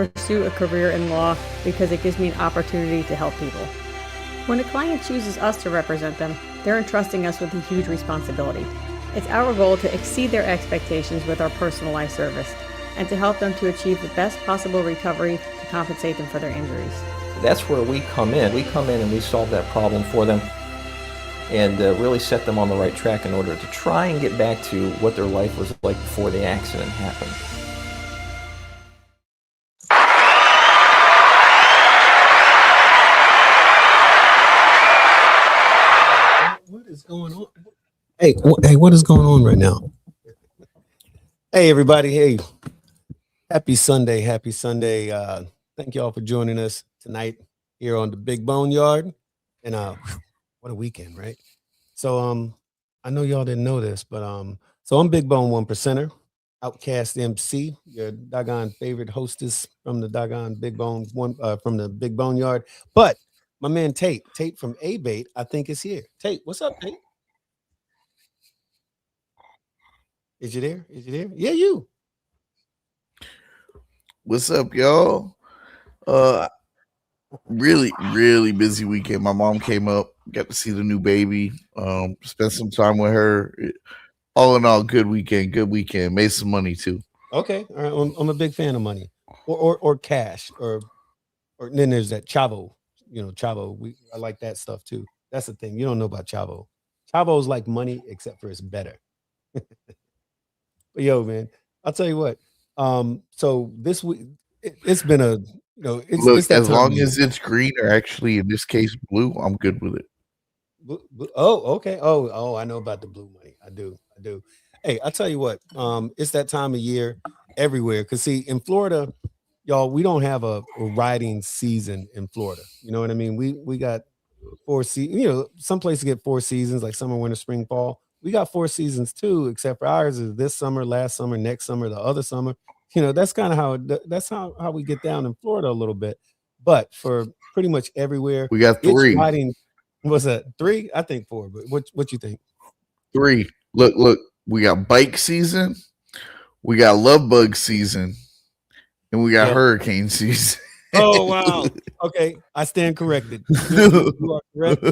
pursue a career in law because it gives me an opportunity to help people. When a client chooses us to represent them, they're entrusting us with a huge responsibility. It's our goal to exceed their expectations with our personalized service and to help them to achieve the best possible recovery to compensate them for their injuries. That's where we come in. We come in and we solve that problem for them and really set them on the right track in order to try and get back to what their life was like before the accident happened. What is going on? Hey, what is going on right now? Hey, everybody. Hey, happy Sunday. Happy Sunday. Thank you all for joining us tonight here on the Big BoneYard. And what a weekend, right? So I know y'all didn't know this, but so I'm Big Bone 1%er, Outcast MC, your doggone favorite hostess from the doggone Big Bone from the Big BoneYard. But my man Tate from A-Bait, I think is here. Tate, what's up, Tate? Is you there? Is you there? Yeah, you. What's up, y'all? Really busy weekend. My mom came up, got to see the new baby, spent some time with her. All in all, good weekend. Made some money too. Okay, all right. I'm a big fan of money, or cash, or then there's that chavo. You know, chavo. I like that stuff too. That's the thing. You don't know about chavo. Chavo's like money, except for it's better. But yo, man, I'll tell you what. So this week it's been a it's that as time long as it's green, or actually in this case blue, I'm good with it. Oh, okay. Oh, I know about the blue money. I do. Hey, I'll tell you what. It's that time of year everywhere. Cause see, in Florida, y'all, we don't have a riding season in Florida. You know what I mean? We got 4 seasons. You know, some places get 4 seasons, like summer, winter, spring, fall. We got 4 seasons too, except for ours is this summer, last summer, next summer, the other summer. You know, that's kind of how we get down in Florida a little bit. But for pretty much everywhere, We got 3. It's riding. What's that? 3? I think 4. But what you think? 3. Look. We got bike season, we got love bug season, and we got hurricane season. Oh wow. Okay, I stand corrected. You are correct.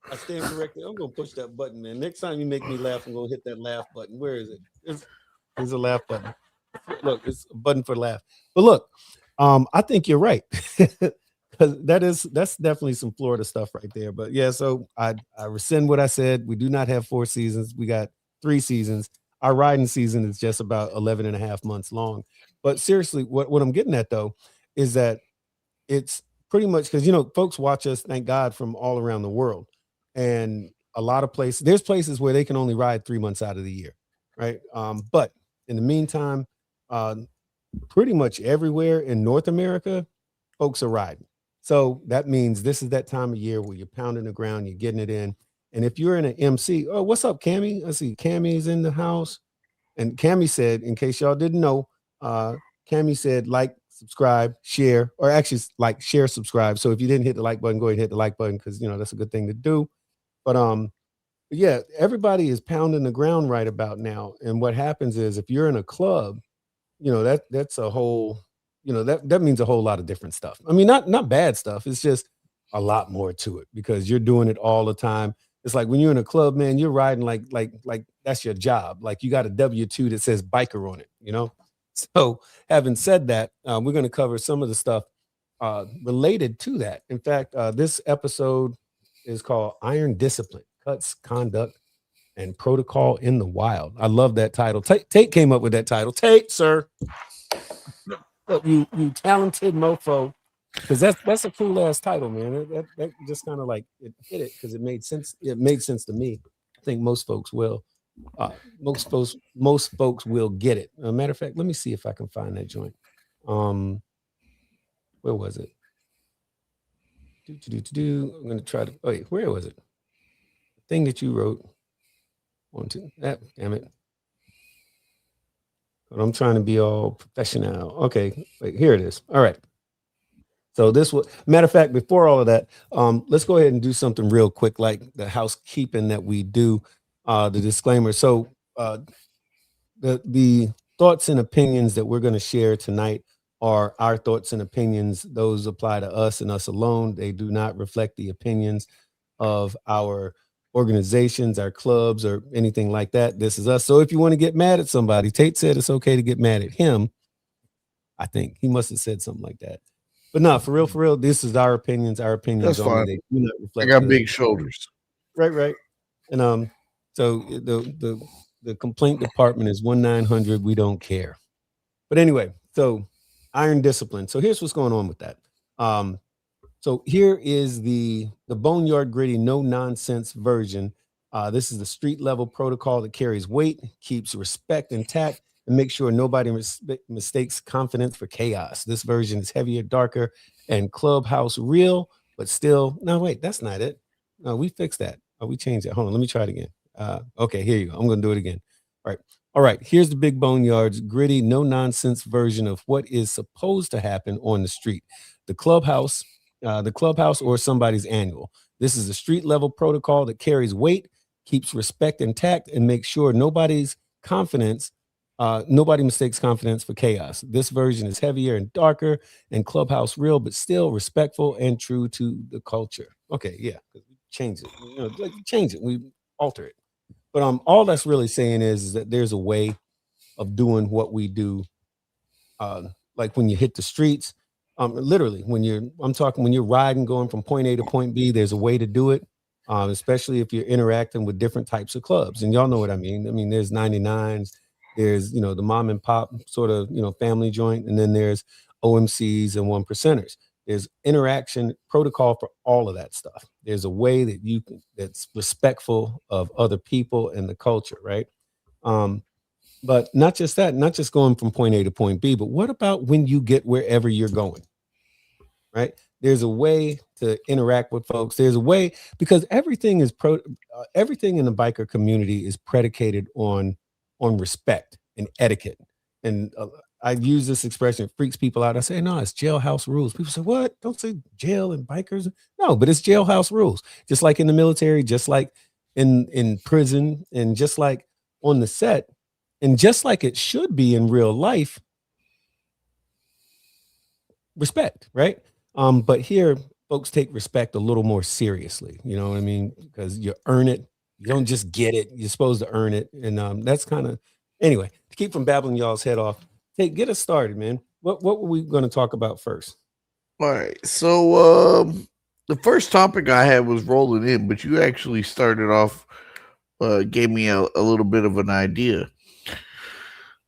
I stand corrected. I'm gonna push that button, man. Next time you make me laugh, I'm gonna hit that laugh button. Where is it? There's a laugh button. Look, it's a button for laugh. But look, I think you're right. Because that's definitely some Florida stuff right there. But yeah, so I rescind what I said. We do not have 4 seasons. We got 3 seasons. Our riding season is just about 11 and a half months long. But seriously, what I'm getting at though is that it's pretty much because folks watch us, thank God, from all around the world. And a lot of there's places where they can only ride 3 months out of the year, right? But in the meantime, pretty much everywhere in North America, folks are riding. So that means this is that time of year where you're pounding the ground, you're getting it in. And if you're in an MC, oh, what's up, Cammie? I see Cammie's in the house. And Cammie said, in case y'all didn't know, Cammie said, like, subscribe, share, or actually like, share, subscribe. So if you didn't hit the like button, go ahead and hit the like button because, that's a good thing to do. But yeah, everybody is pounding the ground right about now. And what happens is if you're in a club, that's a whole, that means a whole lot of different stuff. I mean, not bad stuff. It's just a lot more to it because you're doing it all the time. It's like when you're in a club, man, you're riding like that's your job. Like you got a W-2 that says biker on it, So having said that, we're going to cover some of the stuff related to that. In fact, this episode is called Iron Discipline, Cuts, Conduct, and Protocol in the Wild. I love that title. Tate came up with that title. Tate, sir. You talented mofo, because that's a cool ass title, man. That just kind of like it hit it because it made sense. It made sense to me. I think most folks will. Most folks will get it. As a matter of fact, let me see if I can find that joint. Where was it? I'm gonna try to. Oh, wait, where was it? The thing that you wrote. Damn it. But I'm trying to be all professional. Okay, wait, here it is. All right. So this was, matter of fact, before all of that, let's go ahead and do something real quick, like the housekeeping that we do, the disclaimer. So the thoughts and opinions that we're going to share tonight are our thoughts and opinions. Those apply to us and us alone. They do not reflect the opinions of our organizations, our clubs, or anything like that. This is us. So if you want to get mad at somebody, Tate said it's okay to get mad at him. I think he must have said something like that. But no, for real, this is our opinions. Our opinions That's only. fine. They do not I reflect. got big shoulders. Right. And so the complaint department is 1-900. We don't care. But anyway, so iron discipline. So here's what's going on with that. So here is the BoneYard Gritty no nonsense version. This is the street level protocol that carries weight, keeps respect intact, and makes sure nobody mistakes confidence for chaos. This version is heavier, darker, and clubhouse real, but still. No, wait, that's not it. No, we fixed that. Oh, we changed it. Hold on, let me try it again. Okay, here you go. I'm going to do it again. All right. Here's the Big BoneYard's gritty, no nonsense version of what is supposed to happen on the street. The clubhouse or somebody's annual. This is a street level protocol that carries weight, keeps respect intact, and makes sure nobody mistakes confidence for chaos. This version is heavier and darker and clubhouse real, but still respectful and true to the culture. Okay, yeah, change it. Change it. We alter it. But all that's really saying is that there's a way of doing what we do. Like when you hit the streets, literally when you're riding, going from point A to point B, there's a way to do it. Especially if you're interacting with different types of clubs, and y'all know what I mean. I mean, there's 99s, there's the mom and pop sort of family joint, and then there's OMCs and 1%ers. There's interaction protocol for all of that stuff. There's a way that that's respectful of other people and the culture, right? But not just that, not just going from point A to point B, but what about when you get wherever you're going, right? There's a way to interact with folks. There's a way, because everything in the biker community is predicated on respect and etiquette. And I use this expression, it freaks people out. I say, no, it's jailhouse rules. People say, what? Don't say jail and bikers. No, but it's jailhouse rules. Just like in the military, just like in prison, and just like on the set, and just like it should be in real life, respect, right? But here, folks take respect a little more seriously. You know what I mean? Because you earn it. You don't just get it. You're supposed to earn it. And that's kind of, anyway, to keep from babbling y'all's head off, get us started, man. What were we going to talk about first? All right. So the first topic I had was rolling in, but you actually started off, gave me a little bit of an idea.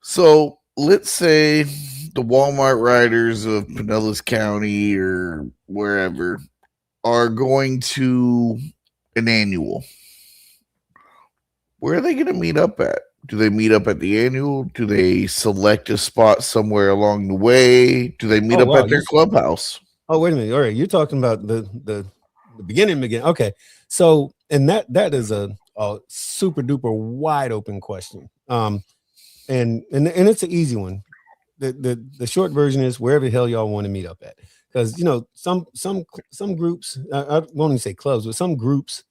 So let's say the Walmart riders of Pinellas County or wherever are going to an annual. Where are they going to meet up at? Do they meet up at the annual? Do they select a spot somewhere along the way? Do they meet up at their clubhouse? Oh, wait a minute. All right. You're talking about the beginning. Okay. So, and that is a super duper wide open question. And it's an easy one. The short version is wherever the hell y'all want to meet up at. Because, some groups, I won't even say clubs, but some groups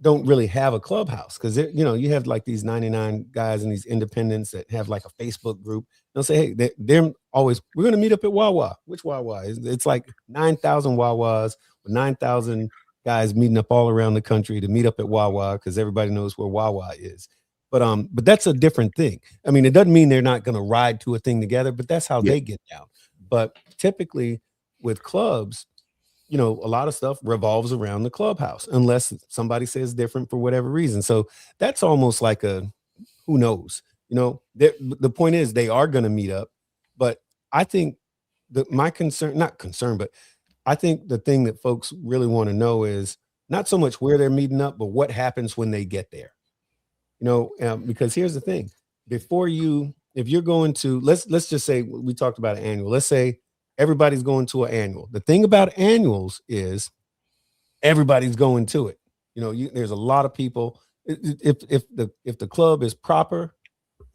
don't really have a clubhouse, because you have like these 99 guys and these independents that have like a Facebook group. They'll say, hey, they're always, we're going to meet up at Wawa. Which Wawa? It's like 9,000 Wawas with 9,000 guys meeting up all around the country to meet up at Wawa, because everybody knows where Wawa is. But that's a different thing. I mean, it doesn't mean they're not going to ride to a thing together, but that's how they get down. But typically with clubs, a lot of stuff revolves around the clubhouse, unless somebody says different for whatever reason. So that's almost like a, who knows, the point is they are going to meet up. But I think that my concern, not concern, but I think the thing that folks really want to know is not so much where they're meeting up, but what happens when they get there. Because here's the thing, if you're going to, let's just say we talked about an annual, let's say everybody's going to an annual. The thing about annuals is everybody's going to it. There's a lot of people. If the club is proper,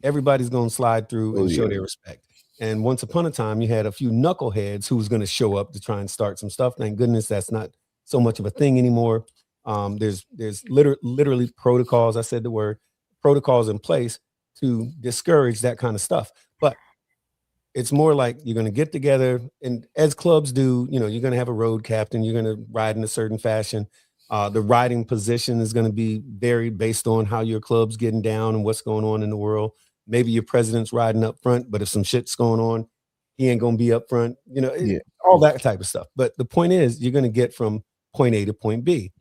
everybody's going to slide through and show their respect. And once upon a time, you had a few knuckleheads who was going to show up to try and start some stuff. Thank goodness that's not so much of a thing anymore. There's literally protocols. I said the word protocols in place to discourage that kind of stuff. But it's more like you're going to get together, and as clubs do, you're going to have a road captain. You're going to ride in a certain fashion. The riding position is going to be varied based on how your club's getting down and what's going on in the world. Maybe your president's riding up front, but if some shit's going on, he ain't going to be up front, all that type of stuff. But the point is, you're going to get from point A to point B.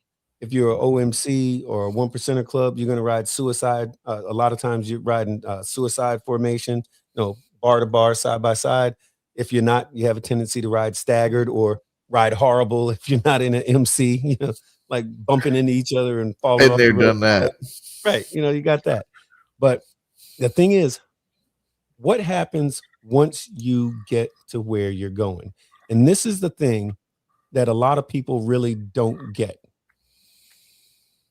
If you're an OMC or a 1%er club, you're going to ride suicide. A lot of times you're riding suicide formation, bar to bar, side by side. If you're not, you have a tendency to ride staggered or ride horrible if you're not in an MC, like bumping into each other and falling off the road. Done that. Right. You got that. But the thing is, what happens once you get to where you're going? And this is the thing that a lot of people really don't get.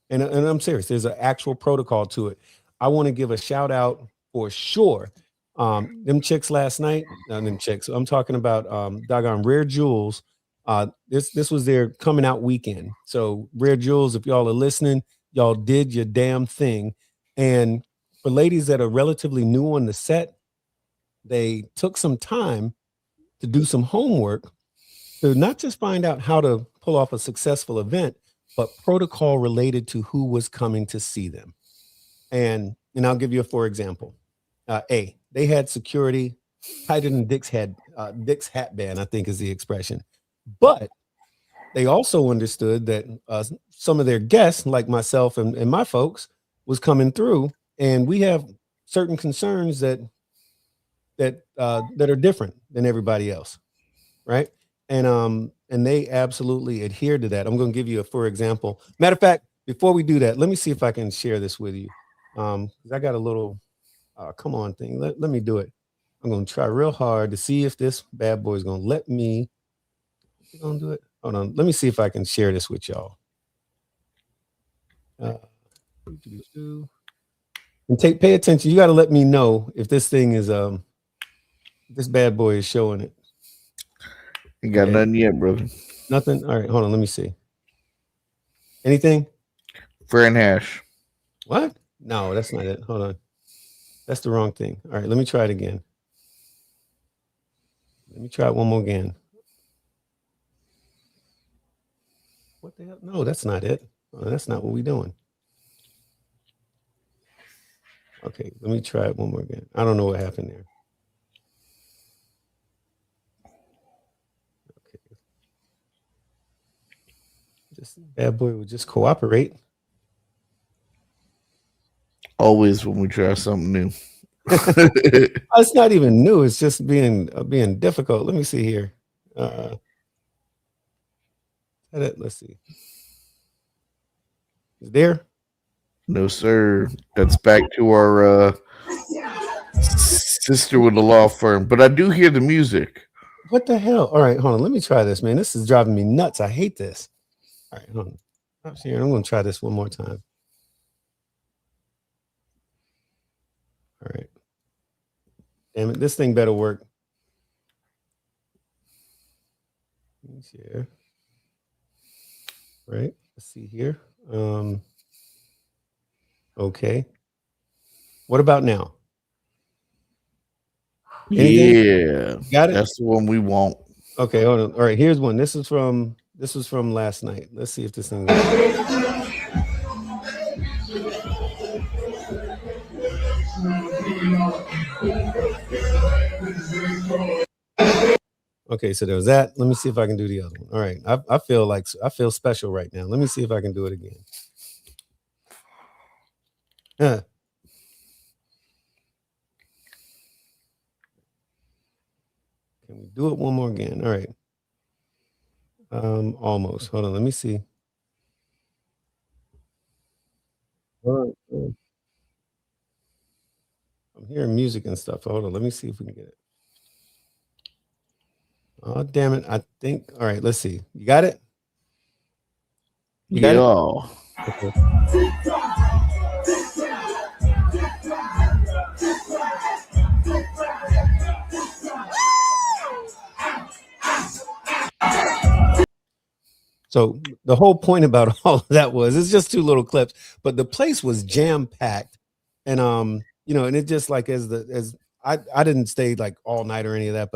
And I'm serious. There's an actual protocol to it. I want to give a shout out for sure. Them chicks last night, them chicks. I'm talking about doggone Rare Jewels. This was their coming out weekend. So Rare Jewels, if y'all are listening, y'all did your damn thing. And for ladies that are relatively new on the set, they took some time to do some homework to not just find out how to pull off a successful event, but protocol related to who was coming to see them. And I'll give you a for example. They had security tighter than Dick's hat band, I think is the expression. But they also understood that some of their guests, like myself and my folks, was coming through, and we have certain concerns that are different than everybody else, right? And they absolutely adhered to that. I'm going to give you a for example. Matter of fact, before we do that, let me see if I can share this with you. I got a little come on thing. Let me do it. I'm going to try real hard to see if this bad boy is going to let me. You going to do it? Hold on. Let me see if I can share this with y'all. And pay attention. You got to let me know if this thing is this bad boy is showing it. You got nothing yet, brother. Nothing. All right, hold on. Let me see. Anything? Fran hash. What? No, that's not it. Hold on. That's the wrong thing. All right, let me try it again. Let me try it one more again. What the hell? No, that's not it. Oh, that's not what we're doing. Okay, let me try it one more again. I don't know what happened there. Okay. Just bad boy would just cooperate. Always when we try something new. It's not even new. It's just being difficult. Let me see here. Let's see. Is there? No, sir. That's back to our sister with the law firm. But I do hear the music. What the hell? All right, hold on. Let me try this, man. This is driving me nuts. I hate this. All right, hold on. I'm going to try this one more time. All right. Damn it. This thing better work. Let me share. Right. Let's see here. Okay. What about now? Anything? Yeah. Got it? That's the one we want. Okay, hold on. All right, here's one. This was from last night. Let's see if this thing Okay, so there was that. Let me see if I can do the other one. All right. I feel special right now. Let me see if I can do it again. Can we do it one more again? All right. Almost. Hold on. Let me see. I'm hearing music and stuff. Hold on. Let me see if we can get it. Oh, damn it. I think. All right. Let's see. You got it? You got it? Okay. So the whole point about all of that was, it's just two little clips, but the place was jam packed, and and it just like as I didn't stay like all night or any of that,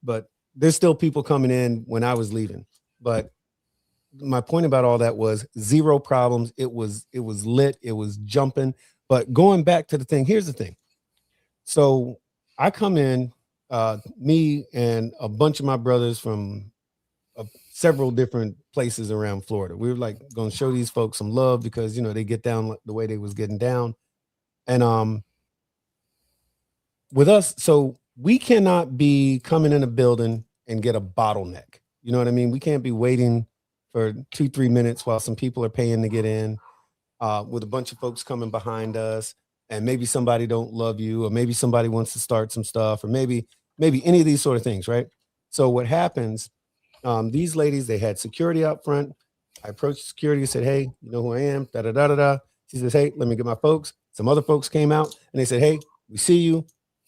but there's still people coming in when I was leaving. But my point about all that was zero problems. It was lit. It was jumping. But going back to the thing, here's the thing. So I come in, me and a bunch of my brothers from several different places around Florida. We were like going to show these folks some love because they get down the way they was getting down, and with us, so we cannot be coming in a building and get a bottleneck. You know what I mean? We can't be waiting for 2-3 minutes while some people are paying to get in, with a bunch of folks coming behind us, and maybe somebody don't love you, or maybe somebody wants to start some stuff, or maybe any of these sort of things, right? So what happens? These ladies, they had security out front. I approached security and said, "Hey, you know who I am?" Da da da da da. She says, "Hey, let me get my folks." Some other folks came out and they said, "Hey, we see you.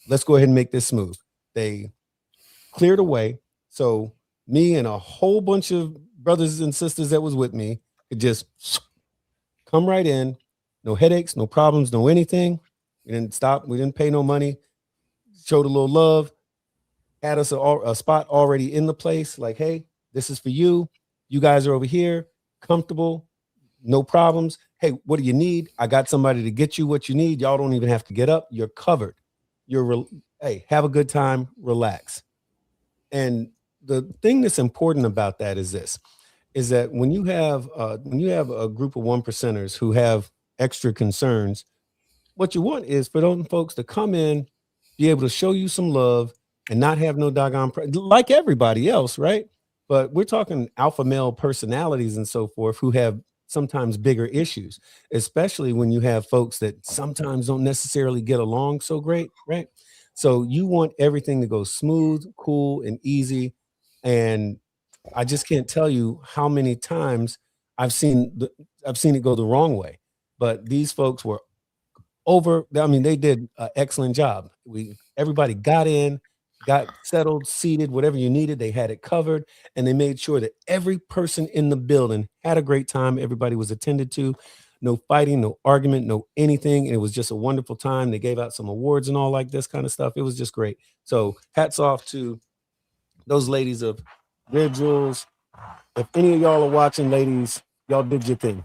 Let's go ahead and make this smooth." They cleared away. So me and a whole bunch of brothers and sisters that was with me could just come right in. No headaches, no problems, no anything. We didn't stop. We didn't pay no money. Showed a little love. Had us a spot already in the place. Like, hey, this is for you. You guys are over here, comfortable, no problems. Hey, what do you need? I got somebody to get you what you need. Y'all don't even have to get up. You're covered. Hey, have a good time, relax. And the thing that's important about that is this, is that when you have a group of 1%ers who have extra concerns, what you want is for those folks to come in, be able to show you some love and not have no doggone like everybody else, right? But we're talking alpha male personalities and so forth who have sometimes bigger issues, especially when you have folks that sometimes don't necessarily get along so great, right? So you want everything to go smooth, cool, and easy. And I just can't tell you how many times I've seen it go the wrong way. But these folks were they did an excellent job. Everybody got in, got settled, seated, whatever you needed, they had it covered, and they made sure that every person in the building had a great time. Everybody was attended to, no fighting, no argument, no anything. And it was just a wonderful time. They gave out some awards and all like this kind of stuff. It was just great. So hats off to those ladies of Red Jewels. If any of y'all are watching, ladies, y'all did your thing.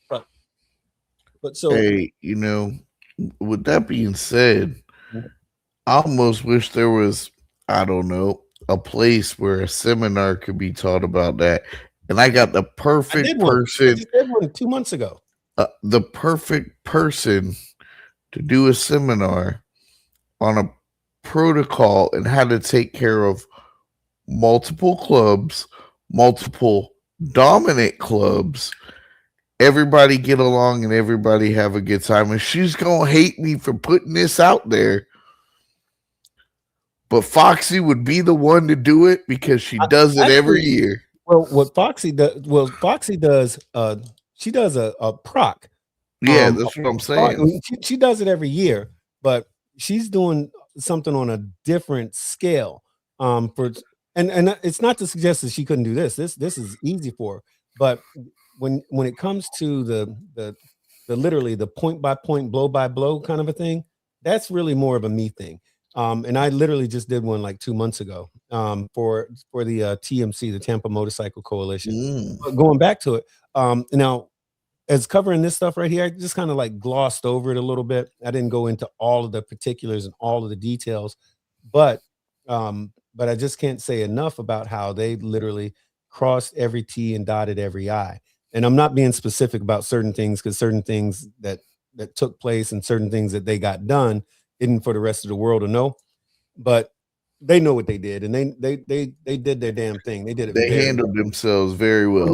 But so, hey, with that being said, I almost wish there was, I don't know, a place where a seminar could be taught about that. And I got the perfect person. I just did one 2 months ago. The perfect person to do a seminar on a protocol and how to take care of multiple clubs, multiple dominant clubs. Everybody get along and everybody have a good time. And she's going to hate me for putting this out there. But Foxy would be the one to do it because she does it every year. Well, what Foxy does, she does a proc. Yeah, that's what I'm saying. She does it every year, but she's doing something on a different scale. And it's not to suggest that she couldn't do this. This is easy for her. But when it comes to the literally the point by point, blow by blow kind of a thing, that's really more of a me thing. And I literally just did one like 2 months ago for the TMC, the Tampa Motorcycle Coalition. But going back to it, now as covering this stuff right here, I just kind of like glossed over it a little bit. I didn't go into all of the particulars and all of the details, but I just can't say enough about how they literally crossed every T and dotted every I. And I'm not being specific about certain things because certain things that took place and certain things that they got done isn't for the rest of the world to know, but they know what they did, and they did their damn thing. They did it. They handled themselves very well.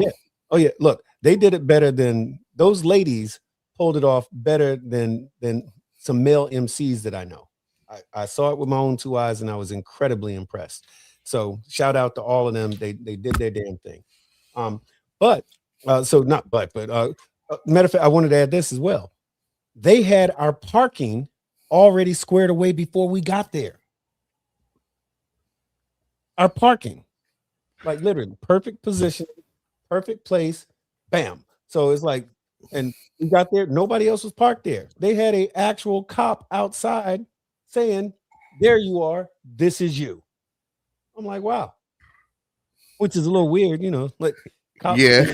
Oh yeah. Look, they did it better than those ladies. Pulled it off better than some male MCs that I know. I saw it with my own 2 eyes, and I was incredibly impressed. So shout out to all of them. They did their damn thing. Matter of fact, I wanted to add this as well. They had our parking already squared away before we got there. Our parking, like literally perfect position, perfect place, bam. So it's like, and we got there, nobody else was parked there. They had an actual cop outside saying, there you are. This is you. I'm like, wow, which is a little weird, like Yeah.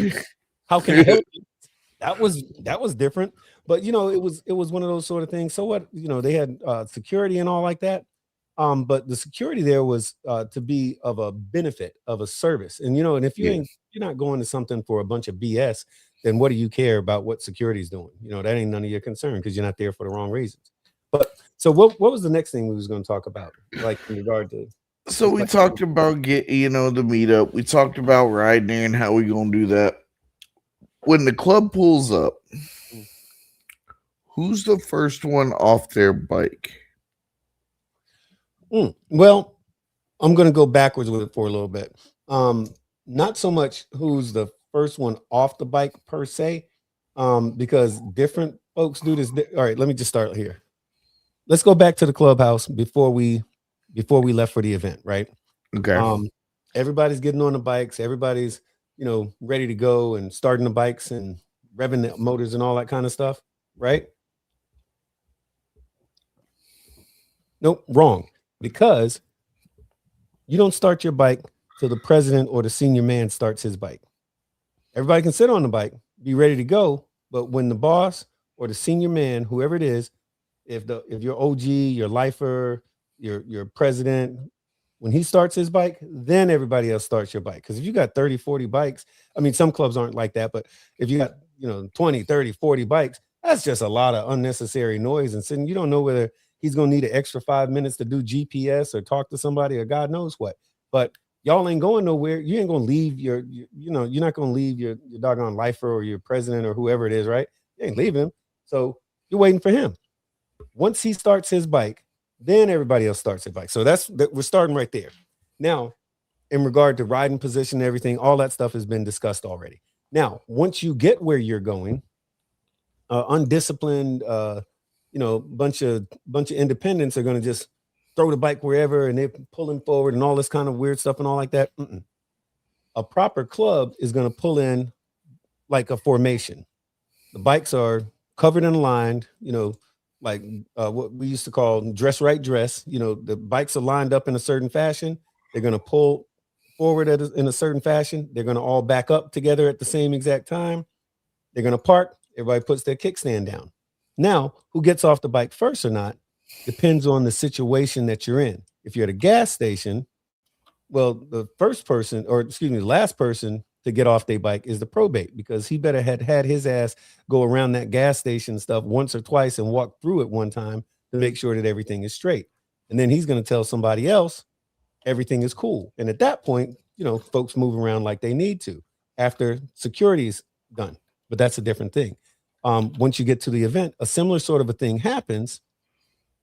how can I help you? That was different. But it was one of those sort of things. So what, they had security and all like that. But the security there was to be of a benefit, of a service. And and if Yeah. you're not going to something for a bunch of BS, then what do you care about what security is doing? That ain't none of your concern because you're not there for the wrong reasons. But so what was the next thing we was going to talk about, like in regard to So we talked about the meetup. We talked about riding there and how we gonna do that. When the club pulls up, who's the first one off their bike? Well, I'm going to go backwards with it for a little bit. Not so much who's the first one off the bike per se, because different folks do this. All right, let me just start here. Let's go back to the clubhouse before we left for the event, right? Okay. Everybody's getting on the bikes. Everybody's, ready to go and starting the bikes and revving the motors and all that kind of stuff, right? Nope, wrong. Because you don't start your bike till the president or the senior man starts his bike. Everybody can sit on the bike, be ready to go, but when the boss or the senior man, whoever it is, if your OG, your lifer, your president, when he starts his bike, then everybody else starts your bike. Because if you got 30, 40 bikes, I mean, some clubs aren't like that, but if you got 20, 30, 40 bikes, that's just a lot of unnecessary noise. And sitting, you don't know whether he's going to need an extra 5 minutes to do GPS or talk to somebody or God knows what. But y'all ain't going nowhere. You ain't going to leave you're not going to leave your doggone lifer or your president or whoever it is, right? You ain't leaving him. So you're waiting for him. Once he starts his bike, then everybody else starts their bike. So we're starting right there. Now, in regard to riding position and everything, all that stuff has been discussed already. Now, once you get where you're going, undisciplined, bunch of independents are going to just throw the bike wherever and they're pulling forward and all this kind of weird stuff and all like that. A proper club is going to pull in like a formation. The bikes are covered and aligned, like what we used to call dress right dress. The bikes are lined up in a certain fashion. They're going to pull forward in a certain fashion. They're going to all back up together at the same exact time. They're going to park. Everybody puts their kickstand down. Now, who gets off the bike first or not depends on the situation that you're in. If you're at a gas station, well, the last person to get off their bike is the probate, because he better had his ass go around that gas station stuff once or twice and walk through it one time to make sure that everything is straight. And then he's going to tell somebody else everything is cool. And at that point, folks move around like they need to after security's done. But that's a different thing. Once you get to the event, a similar sort of a thing happens.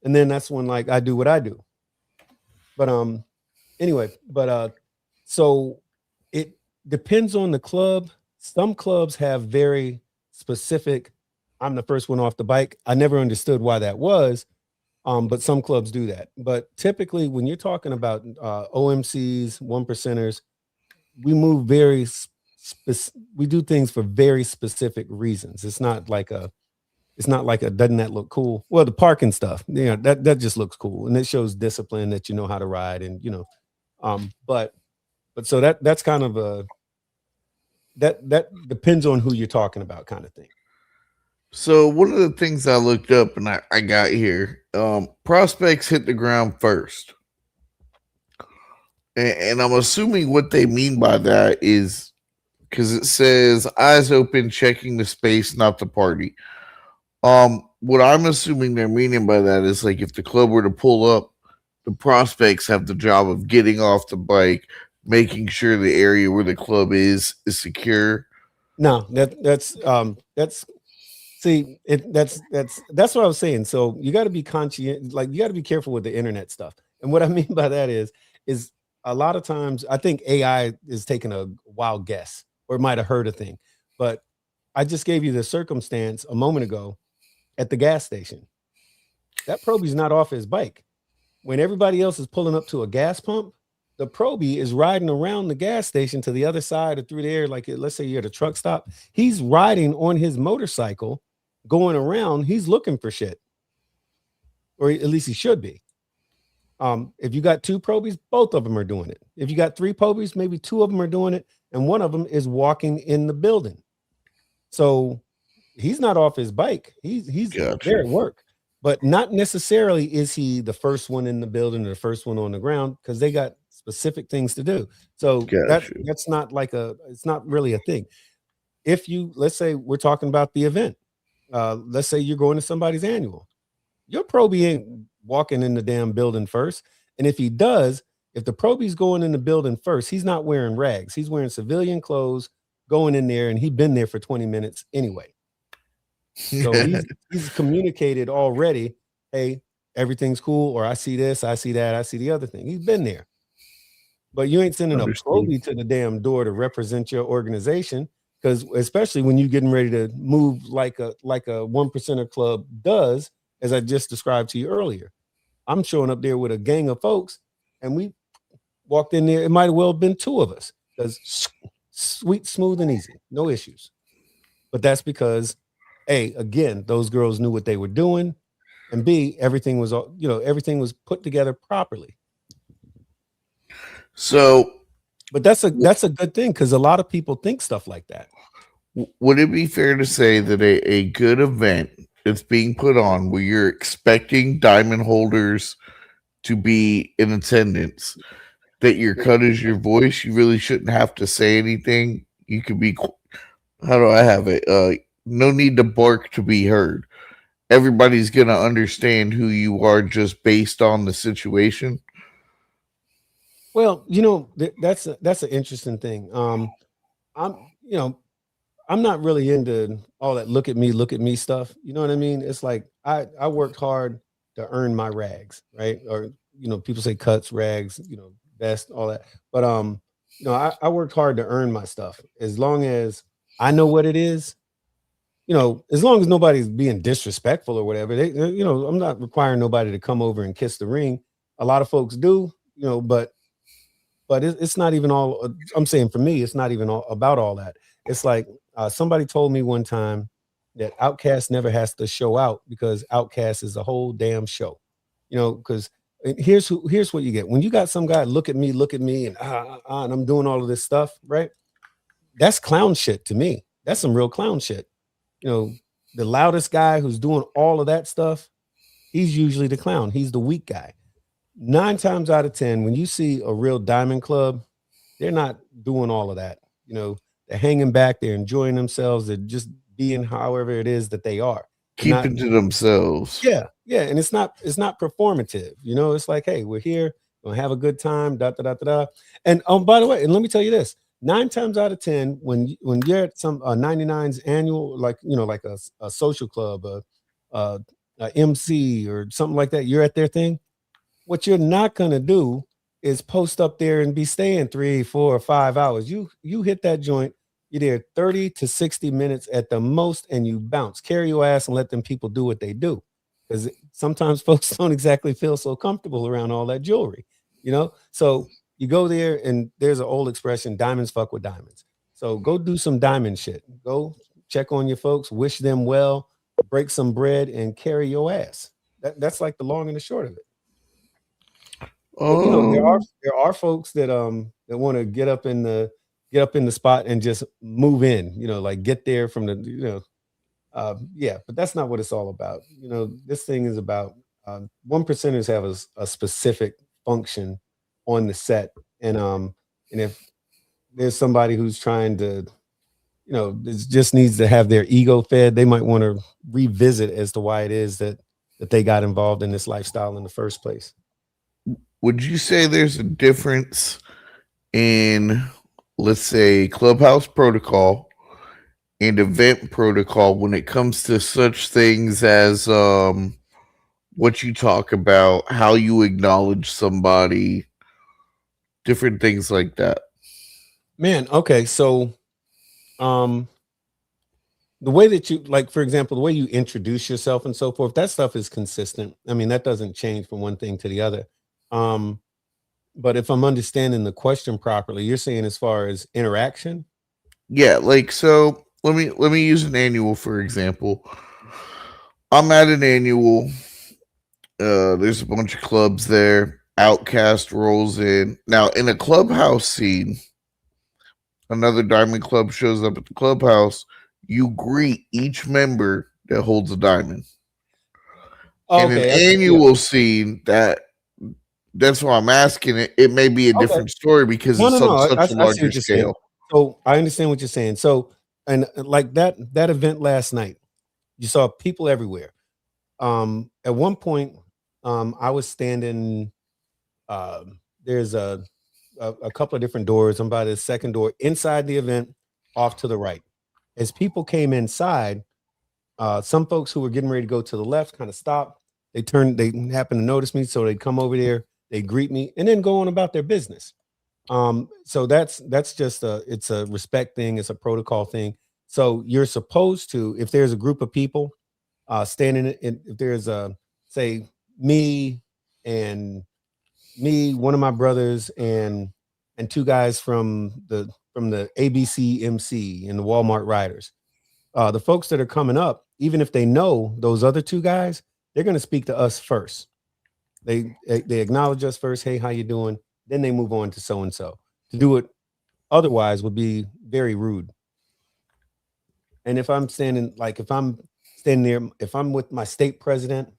And then that's when I do what I do. But so it depends on the club. Some clubs have very specific, I'm the first one off the bike. I never understood why that was. But some clubs do that. But typically when you're talking about OMCs, one percenters, we move we do things for very specific reasons. It's not like doesn't that look cool? Well, the parking stuff, that just looks cool. And it shows discipline that you know how to ride and, but so that's kind of that depends on who you're talking about kind of thing. So one of the things I looked up and I got here, prospects hit the ground first. And I'm assuming what they mean by that is because it says eyes open, checking the space, not the party. What I'm assuming they're meaning by that is like if the club were to pull up, the prospects have the job of getting off the bike, making sure the area where the club is secure. No, that's what I was saying. So you got to be conscious, like you got to be careful with the internet stuff. And what I mean by that is a lot of times I think AI is taking a wild guess or might have heard a thing, but I just gave you the circumstance a moment ago at the gas station. That probie's not off his bike. When everybody else is pulling up to a gas pump, the probie is riding around the gas station to the other side or through there. Like let's say you're at a truck stop. He's riding on his motorcycle, going around. He's looking for shit, or at least he should be. If you got 2 probies, both of them are doing it. If you got 3 probies, maybe 2 of them are doing it, and one of them is walking in the building. So he's not off his bike. He's there at work, but not necessarily is he the first one in the building or the first one on the ground, because they got specific things to do. So that's not like it's not really a thing. If you, let's say we're talking about the event, let's say you're going to somebody's annual, your probie ain't walking in the damn building first. And if he does, if the probie's going in the building first, he's not wearing rags. He's wearing civilian clothes, going in there, and he's been there for 20 minutes anyway. So he's communicated already, hey, everything's cool, or I see this, I see that, I see the other thing. He's been there. But you ain't sending a probie to the damn door to represent your organization, because especially when you're getting ready to move like a 1%er club does, as I just described to you earlier. I'm showing up there with a gang of folks, and we walked in there. It might have well been 2 of us, because sweet, smooth, and easy, no issues. But that's because, A, again, those girls knew what they were doing, and B, everything was put together properly. So, but that's a good thing, because a lot of people think stuff like that. Would it be fair to say that a good event that's being put on where you're expecting diamond holders to be in attendance, that your cut is your voice, you really shouldn't have to say anything? You could be, how do I have it? No need to bark to be heard. Everybody's going to understand who you are just based on the situation. Well, that's an interesting thing. I'm not really into all that look at me stuff. You know what I mean? It's like I worked hard to earn my rags, right? Or people say cuts, rags, vest, all that. But I worked hard to earn my stuff. As long as I know what it is, as long as nobody's being disrespectful or whatever, I'm not requiring nobody to come over and kiss the ring. A lot of folks do, but it's not even all. I'm saying for me, it's not even all about all that. It's like somebody told me one time that Outkast never has to show out, because Outkast is a whole damn show. Because here's what you get when you got some guy look at me, and I'm doing all of this stuff, right? That's clown shit to me. That's some real clown shit. The loudest guy who's doing all of that stuff, he's usually the clown. He's the weak guy. 9 times out of 10, when you see a real diamond club, they're not doing all of that. They're hanging back, they're enjoying themselves, they're just being however it is that they are. Keeping to themselves. Yeah. And it's not performative. It's like, hey, we're here, we're gonna have a good time, da da da da da. And by the way, and let me tell you this: 9 times out of 10, when you're at some 99's annual, like a social club, a MC or something like that, you're at their thing. What you're not gonna do is post up there and be staying 3, 4, or 5 hours. You hit that joint, you're there 30 to 60 minutes at the most, and you bounce. Carry your ass and let them people do what they do. Because sometimes folks don't exactly feel so comfortable around all that jewelry, So you go there, and there's an old expression, diamonds fuck with diamonds. So go do some diamond shit. Go check on your folks, wish them well, break some bread, and carry your ass. That's like the long and the short of it. But, there are folks that want to get up in the spot and just move in, like get there from the but that's not what it's all about. This thing is about 1%ers have a specific function on the set, and if there's somebody who's trying to just needs to have their ego fed, they might want to revisit as to why it is that they got involved in this lifestyle in the first place. Would you say there's a difference in, let's say, clubhouse protocol and event protocol when it comes to such things as what you talk about, how you acknowledge somebody, different things like that? Man, okay, so the way that you, like, for example, the way you introduce yourself and so forth, that stuff is consistent. I mean, that doesn't change from one thing to the other. But if I'm understanding the question properly, you're saying as far as interaction? Yeah, like, so let me use an annual, for example. I'm at an annual. There's a bunch of clubs there. Outcast rolls in. Now, in a clubhouse scene, another diamond club shows up at the clubhouse. You greet each member that holds a diamond. In an Okay, annual scene, that's why I'm asking it. It may be a different story because no, it's no, on no. such a I see larger what you're saying. scale. So I understand what you're saying. So, and like that event last night, you saw people everywhere. At one point, I was standing. There's a couple of different doors. I'm by the second door inside the event, off to the right. As people came inside, some folks who were getting ready to go to the left kind of stopped. They turned. They happened to notice me, so they come over there. They greet me, and then go on about their business. So that's just it's a respect thing. It's a protocol thing. So you're supposed to, if there's a group of people standing in, if there's a, say, me and one of my brothers and two guys from the ABC MC and the Walmart Riders. The folks that are coming up, even if they know those other two guys, they're going to speak to us first. They acknowledge us first. Hey, how you doing? Then they move on to so and so. To do it otherwise would be very rude. And if I'm standing, like if I'm standing there, if I'm with my state president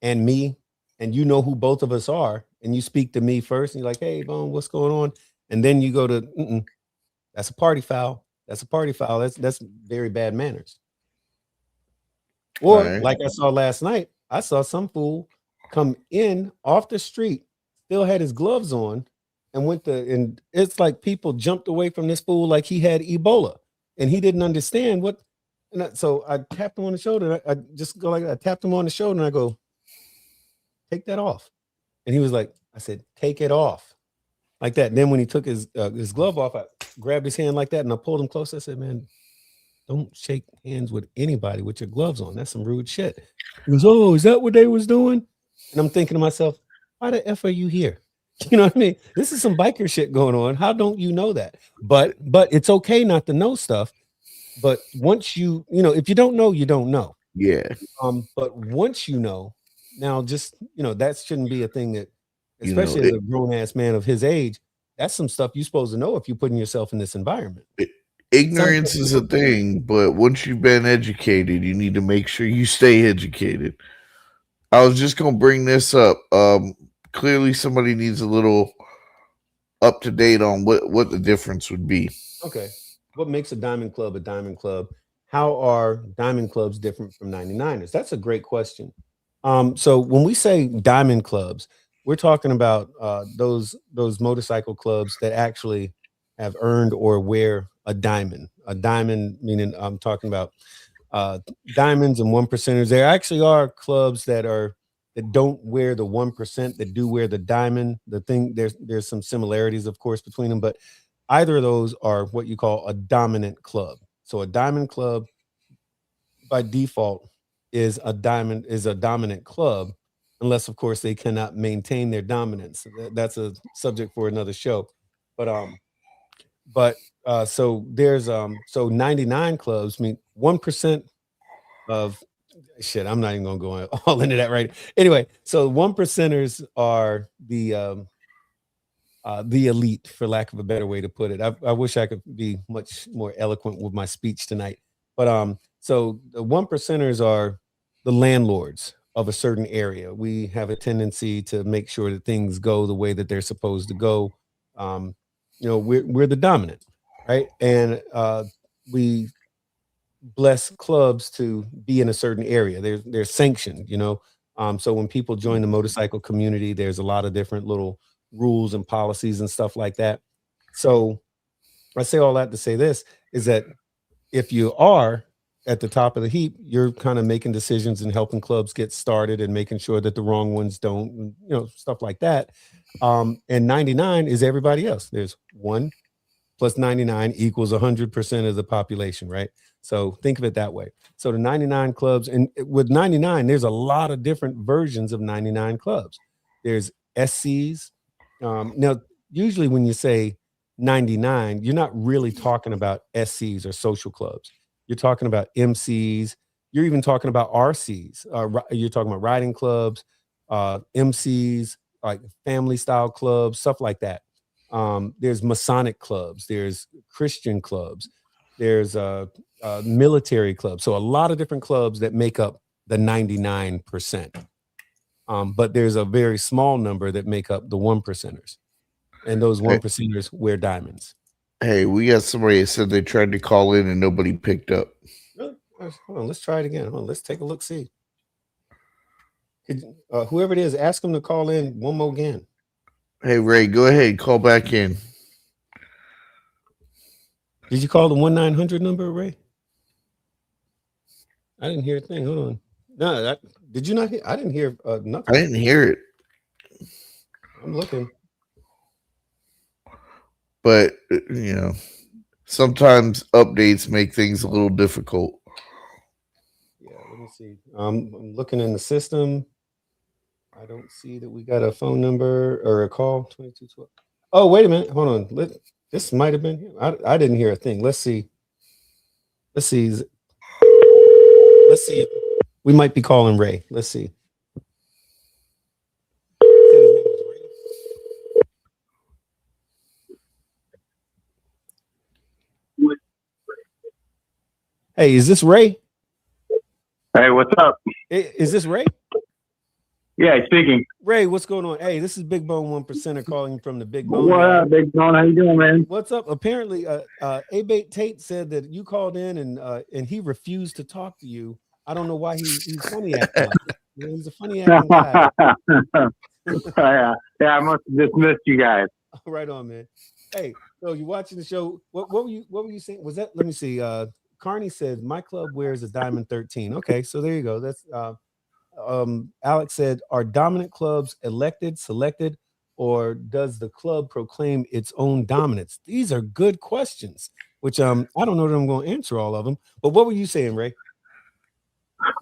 and me, and you know who both of us are, and you speak to me first, and you're like, "Hey, Bone, what's going on?" And then you go to, that's a party foul. That's a party foul. That's very bad manners. Or Right. like I saw last night, I saw some fool come in off the street, still had his gloves on, and and it's like people jumped away from this fool like he had Ebola, and he didn't understand what. So I tapped him on the shoulder. I just go like I tapped him on the shoulder, and I go, "Take that off." And he was like, I said, "Take it off," like that. And then when he took his glove off, I grabbed his hand like that, and I pulled him close. I said, "Man, don't shake hands with anybody with your gloves on. That's some rude shit." He goes, "Oh, is that what they was doing?" And I'm thinking to myself, why the F are you here? You know what I mean? This is some biker shit going on. How don't you know that? But it's okay not to know stuff. But once if you don't know, you don't know. Yeah. But once you know, now just that shouldn't be a thing that, You know, especially as a grown ass man of his age, that's some stuff you're supposed to know if you're putting yourself in this environment. ignorance is a thing, but once you've been educated, you need to make sure you stay educated. I was just gonna bring this up. Clearly somebody needs a little up to date on what the difference would be. Okay. What makes a diamond club a diamond club? How are diamond clubs different from 99ers? That's a great question. So when we say diamond clubs, we're talking about those motorcycle clubs that actually have earned or wear a diamond. A diamond meaning I'm talking about diamonds and 1%ers. There actually are clubs that don't wear the 1%, that do wear the diamond. The thing there's some similarities, of course, between them, but either of those are what you call a dominant club. So a diamond club by default is a dominant club, unless of course they cannot maintain their dominance. That's a subject for another show. But so there's so 99 clubs, I mean 1% of shit. I'm not even gonna go all into that right. Anyway, so 1%ers are the elite, for lack of a better way to put it. I wish I could be much more eloquent with my speech tonight. But so the 1%ers are the landlords of a certain area. We have a tendency to make sure that things go the way that they're supposed to go. We're the dominant, right? And we bless clubs to be in a certain area. They're sanctioned. So when people join the motorcycle community, there's a lot of different little rules and policies and stuff like that. So I say all that to say this is that if you are at the top of the heap, you're kind of making decisions and helping clubs get started and making sure that the wrong ones don't, stuff like that. And 99 is everybody else. There's 1 plus 99 equals 100% of the population, right? So think of it that way. So the 99 clubs, and with 99, there's a lot of different versions of 99 clubs. There's SCs. Now, usually when you say 99, you're not really talking about SCs or social clubs. You're talking about MCs. You're even talking about RCs. You're talking about riding clubs, MCs, like family style clubs, stuff like that. There's Masonic clubs, there's Christian clubs, there's military clubs. So a lot of different clubs that make up the 99%. But there's a very small number that make up the 1%ers. And those 1%ers wear diamonds. Hey, we got somebody that said they tried to call in and nobody picked up. Really? Hold on, let's try it again. Hold on, let's take a look, see. Whoever it is, ask them to call in one more again. Hey, Ray, go ahead. Call back in. Did you call the 1-900 number, Ray? I didn't hear a thing. Hold on. No, did you not hear? I didn't hear nothing. I didn't hear it. I'm looking. But, sometimes updates make things a little difficult. Yeah, let me see. I'm looking in the system. I don't see that we got a phone number or a call. 2212. Oh, wait a minute. Hold on. This might have been him. I didn't hear a thing. Let's see. Let's see. Let's see. We might be calling Ray. Let's see. Hey, is this Ray? Hey, what's up? Is this Ray? Yeah, speaking. Ray, what's going on? Hey, this is Big Bone 1%er calling from the Big Bone. What up, Big Bone? How you doing, man? What's up? Apparently, A-Bait Tate said that you called in and he refused to talk to you. I don't know why he's funny acting. He's a funny acting guy. Yeah, I must have dismissed you guys. Right on, man. Hey, so you watching the show? What were you saying? Was that? Let me see. Carney said my club wears a diamond 13. Okay, so there you go. That's Alex said, are dominant clubs elected, selected, or does the club proclaim its own dominance? These are good questions, which I don't know that I'm going to answer all of them. But what were you saying, Ray?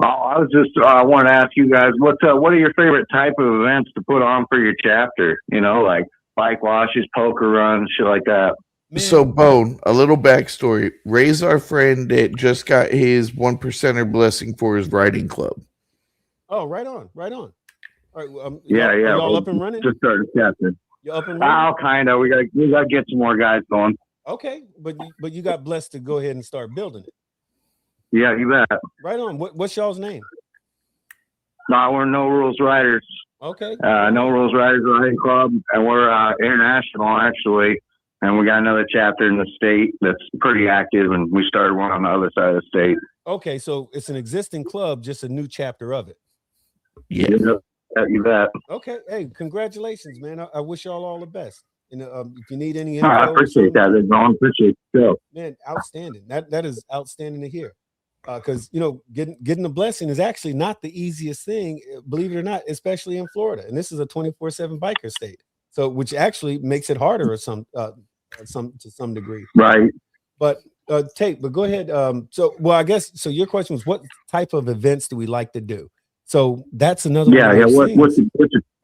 Oh, I was just wanted to ask you guys what are your favorite type of events to put on for your chapter? Like bike washes, poker runs, shit like that. Man. So, Bone, a little backstory. Ray's our friend that just got his 1%er blessing for his riding club. Oh, right on, right on. All right, yeah. Y'all up and running? Just started chapter. You up and running? Oh, kind of. We got to get some more guys going. Okay, but you got blessed to go ahead and start building it. Yeah, you bet. Right on. What's y'all's name? No, we're No Rules Riders. Okay. No Rules Riders Riding Club, and we're international actually. And we got another chapter in the state that's pretty active, and we started one on the other side of the state. Okay, so it's an existing club, just a new chapter of it. Yeah. You bet. Okay, hey, congratulations, man. I wish y'all all the best. And if you need any info, I appreciate that. I appreciate the show. Man, outstanding. That is outstanding to hear. Because getting a blessing is actually not the easiest thing, believe it or not, especially in Florida. And this is a 24/7 biker state, so which actually makes it harder to some degree. Right. But Tate, but go ahead. I guess so. Your question was, what type of events do we like to do? So that's another. Yeah, yeah. What's your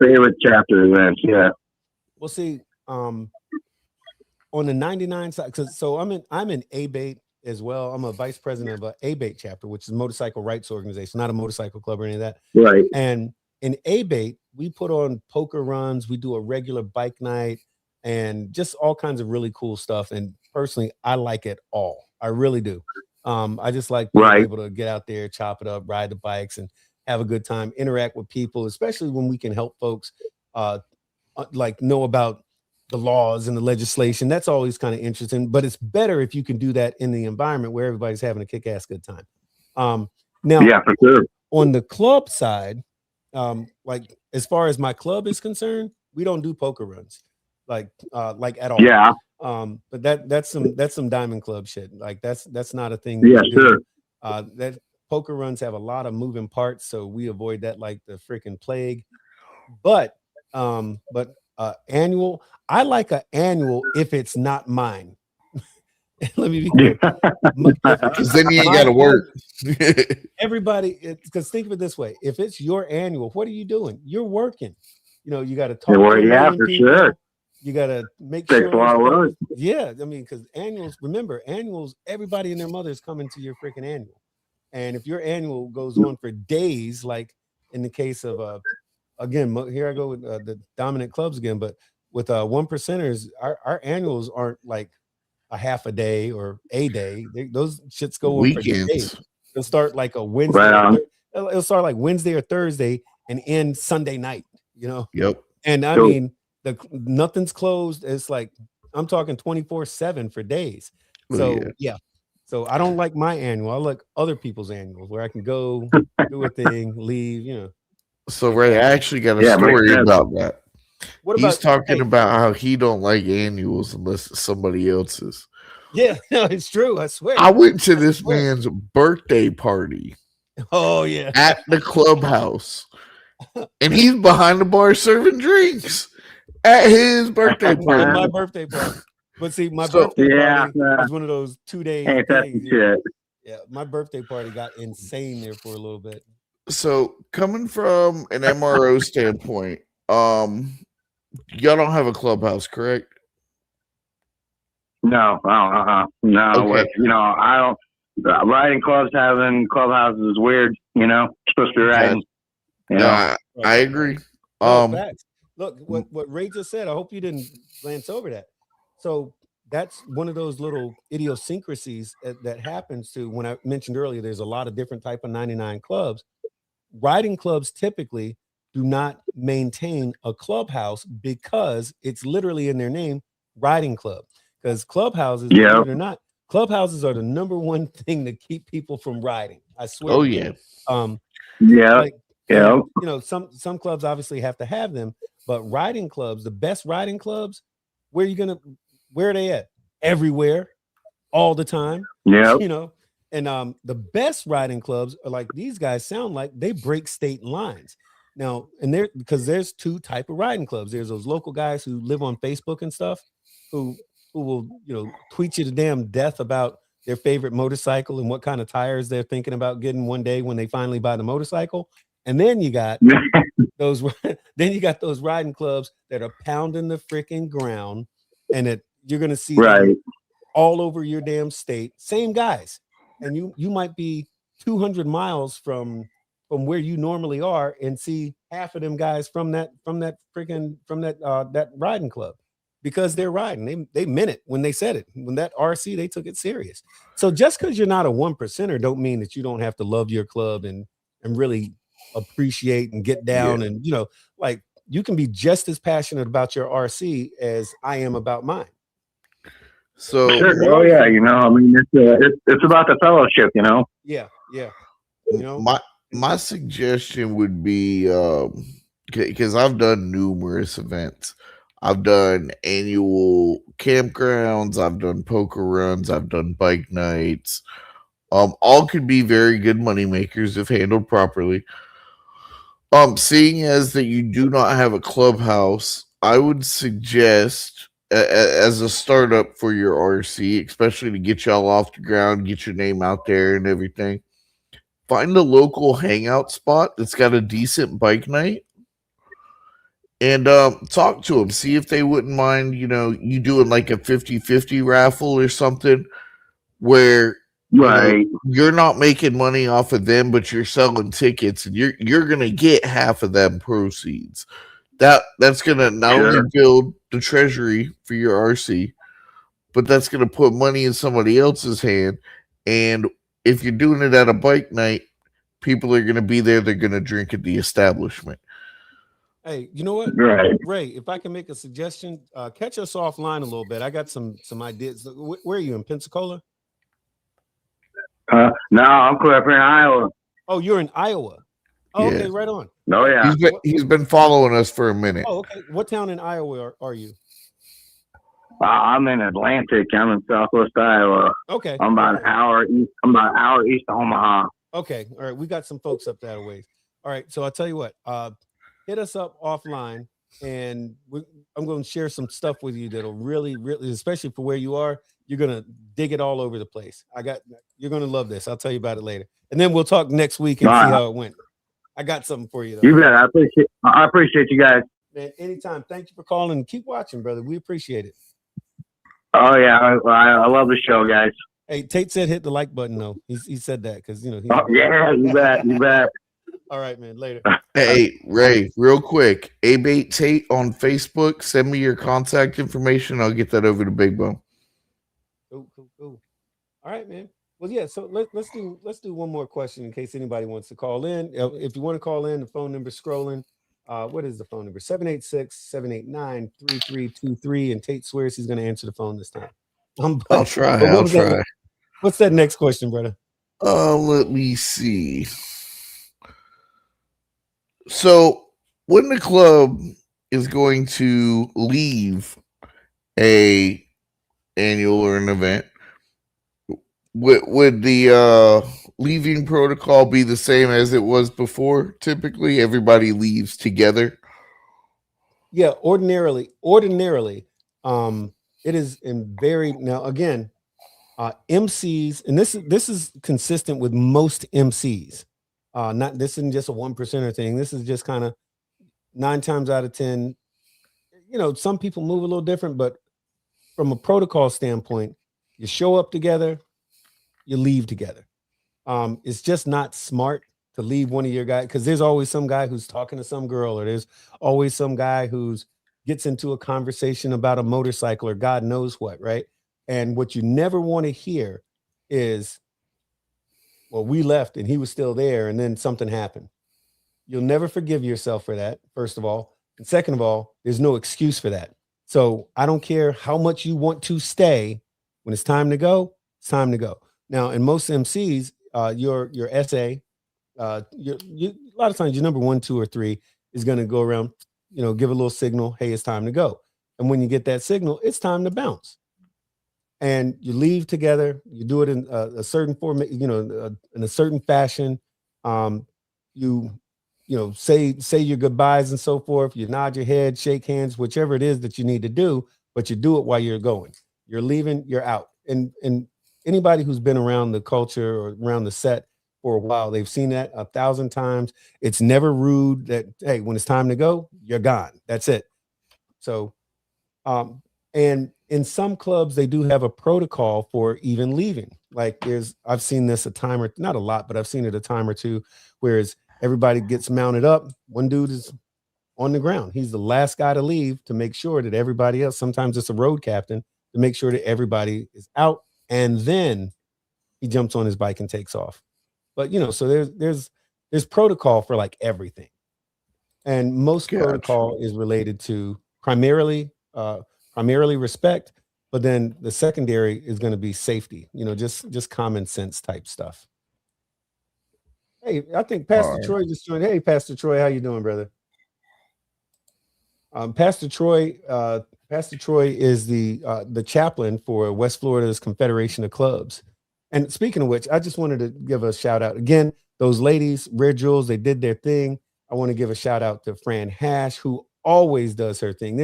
favorite chapter events? Yeah. Well, see, on the 99 side, because I'm in A-Bait as well. I'm a vice president of a A-Bait chapter, which is a motorcycle rights organization, not a motorcycle club or any of that. Right. And in A-Bait, we put on poker runs, we do a regular bike night, and just all kinds of really cool stuff. And personally, I like it all. I really do. I just like being able to get out there, chop it up, ride the bikes, and have a good time, interact with people, especially when we can help folks know about the laws and the legislation. That's always kind of interesting, but it's better if you can do that in the environment where everybody's having a kick-ass good time. Now, yeah, for sure. On the club side, as far as my club is concerned, we don't do poker runs, like at all. Yeah. But that's some diamond club shit. Like that's not a thing. Yeah, sure. That poker runs have a lot of moving parts, so we avoid that like the freaking plague. But annual, I like an annual if it's not mine. Let me be clear. Because then you ain't got to work. Everybody, because think of it this way: if it's your annual, what are you doing? You're working. You got to talk. For sure. You got to make sure. A lot of work. Yeah, I mean, because annuals, everybody and their mother is coming to your freaking annual. And if your annual goes on for days, like in the case of again, here I go with the dominant clubs again, but with one percenters, our annuals aren't like a half a day or a day. Those shits go on for days. Weekends. They'll start like a Wednesday. Right It'll start like Wednesday or Thursday and end Sunday night, you know? Yep. And I So- mean, nothing's closed. It's like, I'm talking 24/7 for days. Oh, So yeah. yeah. So I don't like my annual. I like other people's annuals where I can go do a thing, leave, you know. So Ray, I actually got a Yeah, makes story sense. about that. What He's about talking hey, about how he don't like annuals unless it's somebody else's. Yeah, no, it's true. I swear. I went to this man's birthday party Oh yeah. at the clubhouse, and he's behind the bar serving drinks at his birthday At party. my birthday party. But see, my So- birthday Yeah, party yeah. was one of those 2-day Ain't that things. some shit? Yeah, my birthday party got insane there for a little bit. So coming from an MRO standpoint, y'all don't have a clubhouse, correct? No, no. Okay. You know, I don't. Riding clubs having clubhouses is weird. You know, supposed to be riding. You know, I agree. No, facts. Look, what Ray just said, I hope you didn't glance over that. So that's one of those little idiosyncrasies that happens to when I mentioned earlier, there's a lot of different type of 99 clubs. Riding clubs typically do not maintain a clubhouse because it's literally in their name, riding club. Because clubhouses, believe it or not, clubhouses are the number one thing to keep people from riding. I swear. Oh yeah. yeah, Like, yeah. you know, some clubs obviously have to have them, but riding clubs, the best riding clubs, where are they at? Everywhere, all the time. Yeah. You know, and the best riding clubs are like these guys sound like they break state lines. Now, and because there's two type of riding clubs. There's those local guys who live on Facebook and stuff who will, you know, tweet you to damn death about their favorite motorcycle and what kind of tires they're thinking about getting one day when they finally buy the motorcycle. And then you got those riding clubs that are pounding the freaking ground, and that you're gonna see them all over your damn state. Same guys, and you might be 200 miles from where you normally are and see half of them guys from that riding club. Because they're riding. They meant it when they said it. When that RC, they took it serious. So just because you're not a 1%er don't mean that you don't have to love your club and really appreciate and get down. And, you know, like you can be just as passionate about your RC as I am about mine. So Sure. Oh yeah, you know, I mean, it's about the fellowship, you know. Yeah. You know, my suggestion would be because I've done numerous events. I've done annual campgrounds, I've done poker runs, I've done bike nights. All could be very good money makers if handled properly. Seeing as that you do not have a clubhouse, I would suggest as a startup for your RC, especially to get y'all off the ground, get your name out there and everything, find a local hangout spot that's got a decent bike night. And talk to them, see if they wouldn't mind, you know, you doing like a 50-50 raffle or something where you're not making money off of them, but you're selling tickets and you're gonna get half of them proceeds. That's gonna not only build the treasury for your RC, but that's gonna put money in somebody else's hand. And if you're doing it at a bike night, people are gonna be there, they're gonna drink at the establishment. hey, you know what? Right. Ray, if I can make a suggestion, catch us offline a little bit. I got some ideas. Where are you, in Pensacola? No, I'm clear up here in Iowa. Oh, you're in Iowa. Oh, Yeah. okay, right on. Oh yeah. He's been following us for a minute. Oh, okay. What town in Iowa are you? I'm in Atlantic. I'm in Southwest Iowa. Okay. I'm about an hour east. I'm about an hour east of Omaha. Okay. All right. We got some folks up that way. All right. So I'll tell you what. Hit us up offline, and I'm going to share some stuff with you that'll really, especially for where you are, you're going to dig it all over the place. You're going to love this. I'll tell you about it later, and then we'll talk next week and see how it went. I got something for you, though. You bet. I appreciate you guys. Man, anytime. Thank you for calling. Keep watching, brother. We appreciate it. Oh yeah, I love the show, guys. Hey, Tate said hit the like button though. He said that because you know. Oh yeah, you bet. All All right, man. Later. Hey, Ray, real quick. A8 Tate on Facebook. Send me your contact information. I'll get that over to Big Bone. Cool. All right, man. Well, yeah. So let's do one more question in case anybody wants to call in. If you want to call in, the phone number scrolling. What is the phone number? 786-789-3323. And Tate swears he's going to answer the phone this time. I'll try. What's that next question, brother? Let me see. So when the club is going to leave a annual or an event, would the leaving protocol be the same as it was before? Typically, everybody leaves together. Yeah, ordinarily, it is in very now again, MCs, and this is consistent with most MCs. Not this isn't just a 1%er thing. This is just kind of 9 times out of 10. You know, some people move a little different, but from a protocol standpoint, you show up together, you leave together. It's just not smart to leave one of your guys because there's always some guy who's talking to some girl, or there's always some guy who's gets into a conversation about a motorcycle or God knows what, right? And what you never want to hear is, well, we left and he was still there and then something happened. You'll never forgive yourself for that, first of all. And second of all, there's no excuse for that. So I don't care how much you want to stay. When it's time to go, it's time to go. Now, in most MCs, your SA, a lot of times your number 1, 2, or 3 is going to go around, give a little signal, hey, it's time to go. And when you get that signal, it's time to bounce. And you leave together. You do it in a certain format, in a certain fashion. You say your goodbyes and so forth. You nod your head, shake hands, whichever it is that you need to do, but you do it while you're going. You're leaving, you're out. And anybody who's been around the culture or around the set for a while, they've seen that 1,000 times. It's never rude that, hey, when it's time to go, you're gone. That's it. So, and in some clubs, they do have a protocol for even leaving. Like I've seen this a time or not a lot, but I've seen it a time or two, whereas everybody gets mounted up. One dude is on the ground. He's the last guy to leave to make sure that everybody else, sometimes it's a road captain, to make sure that everybody is out. And then he jumps on his bike and takes off. But, so there's protocol for like everything. And most protocol is related to primarily respect, but then the secondary is going to be safety, just common sense type stuff. Hey, I think Pastor Troy just joined. Hey, Pastor Troy, how you doing, brother? Pastor Troy is the chaplain for West Florida's Confederation of Clubs. And speaking of which, I just wanted to give a shout out again. Those ladies, Rare Jewels, they did their thing. I want to give a shout out to Fran Hash, who always does her thing.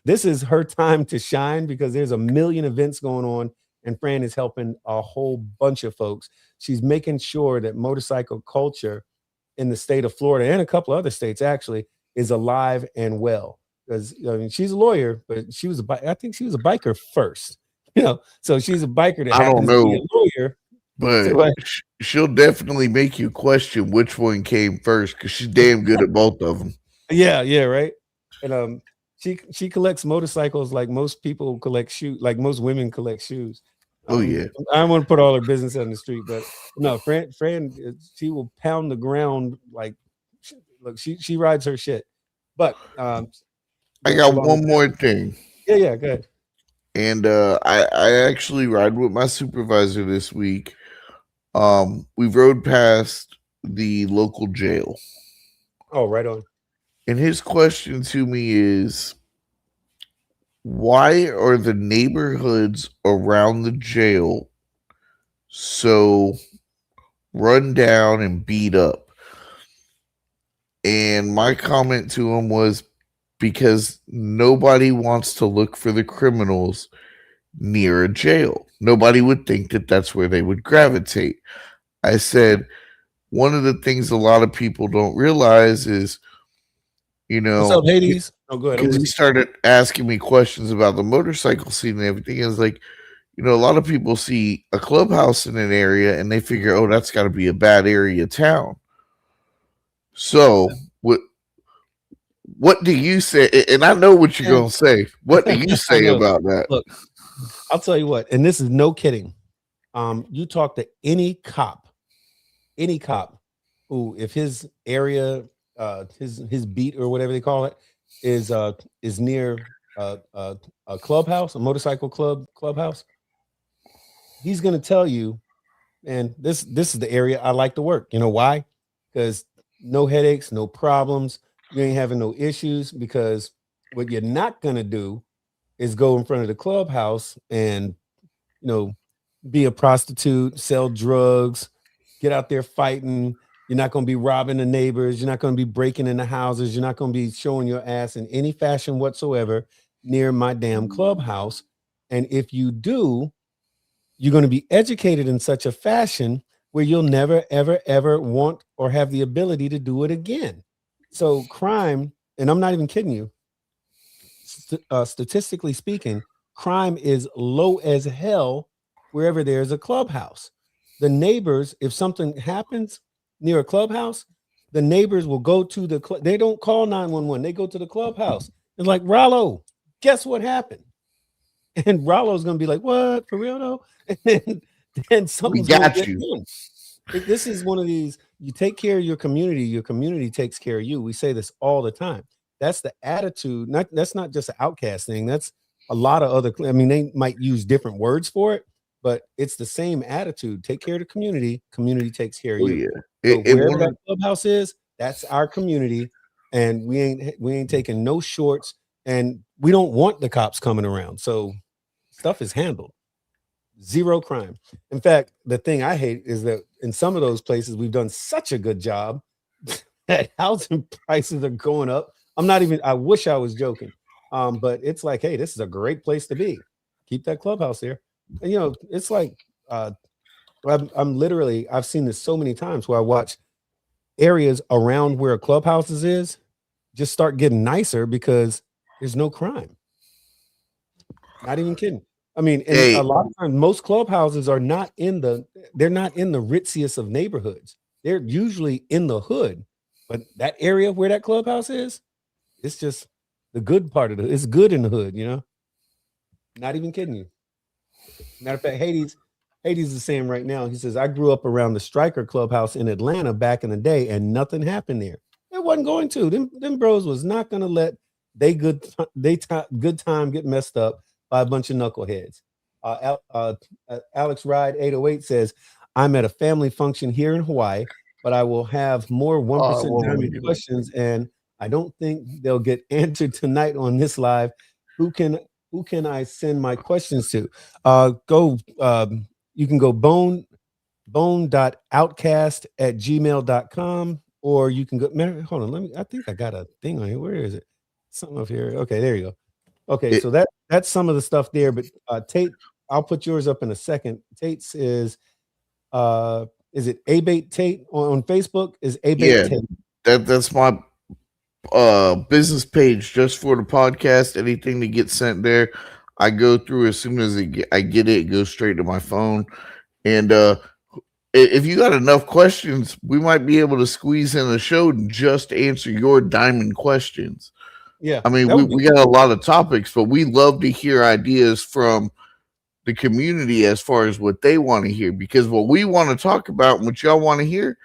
This is her time to shine because there's a million events going on, and Fran is helping a whole bunch of folks. She's making sure that motorcycle culture in the state of Florida and a couple other states actually is alive and well. Because she's a lawyer, but I think she was a biker first. So she's a biker that happens to be a lawyer. But she'll definitely make you question which one came first because she's damn good at both of them. Yeah, right. And she collects motorcycles like most people collect shoes, like most women collect shoes. Yeah. I don't want to put all her business on the street, but no, Fran, she will pound the ground like, look, she rides her shit. But I got one more thing. Yeah, go ahead. And I actually ride with my supervisor this week. We rode past the local jail. Oh, right on. And his question to me is, why are the neighborhoods around the jail so run down and beat up? And my comment to him was, because nobody wants to look for the criminals near a jail. Nobody would think that that's where they would gravitate. I said, one of the things a lot of people don't realize is, what's up, Hades? Oh, go ahead. Because he started asking me questions about the motorcycle scene and everything. It's like, a lot of people see a clubhouse in an area and they figure, oh, that's got to be a bad area of town. So what do you say? And I know what you're gonna say. What do you say about that? Look, I'll tell you what, and this is no kidding. You talk to any cop who, if his area, his beat or whatever they call it, is near a clubhouse, a motorcycle clubhouse, he's gonna tell you, and this is the area I like to work. You know why? Because no headaches, no problems. You ain't having no issues, because what you're not gonna do is go in front of the clubhouse and, be a prostitute, sell drugs, get out there fighting. You're not going to be robbing the neighbors. You're not going to be breaking into houses. You're not going to be showing your ass in any fashion whatsoever near my damn clubhouse. And if you do, you're going to be educated in such a fashion where you'll never, ever, ever want or have the ability to do it again. So crime, and I'm not even kidding you, statistically speaking, crime is low as hell wherever there's a clubhouse. The neighbors, if something happens near a clubhouse, the neighbors will go to they don't call 911. They go to the clubhouse. It's like, Rollo, guess what happened? And Rollo's going to be like, what, for real though? And then something's going to get done. This is one of these, you take care of your community takes care of you. We say this all the time. That's the attitude. That's not just an outcast thing. That's a lot of other, I mean, they might use different words for it, but it's the same attitude. Take care of the community takes care of you. Yeah. So wherever that clubhouse is, that's our community, and we ain't taking no shorts, and we don't want the cops coming around. So stuff is handled. Zero crime. In fact, the thing I hate is that in some of those places we've done such a good job that housing prices are going up. I wish I was joking. But it's like, hey, this is a great place to be. Keep that clubhouse there. And it's like I've seen this so many times where I watch areas around where clubhouses is just start getting nicer because there's no crime. Not even kidding. I mean, and a lot of times most clubhouses are not they're not in the ritziest of neighborhoods. They're usually in the hood. But that area where that clubhouse is, it's just the good part of it's good in the hood, Not even kidding you. Matter of fact, Hades is saying right now, he says, I grew up around the Striker Clubhouse in Atlanta back in the day, and nothing happened there. It wasn't going to. Them bros was not going to let good time get messed up by a bunch of knuckleheads. Alex Ride 808 says, I'm at a family function here in Hawaii, but I will have more 1% diamond questions, and I don't think they'll get answered tonight on this live. Who can I send my questions to? You can go bone.outcast@gmail.com, or you can go, hold on, I think I got a thing on here. Where is it? Something up here. Okay, there you go. Okay, so that's some of the stuff there, but Tate, I'll put yours up in a second. Tate's is it Abate Tate on Facebook? Is Abate Tate? That's my business page just for the podcast. Anything that gets sent there, I go through as soon as I get it. It goes straight to my phone. And if you got enough questions, we might be able to squeeze in a show and just answer your diamond questions. Yeah, I mean, we got a lot of topics, but we love to hear ideas from the community as far as what they want to hear, because what we want to talk about and what y'all want to hear,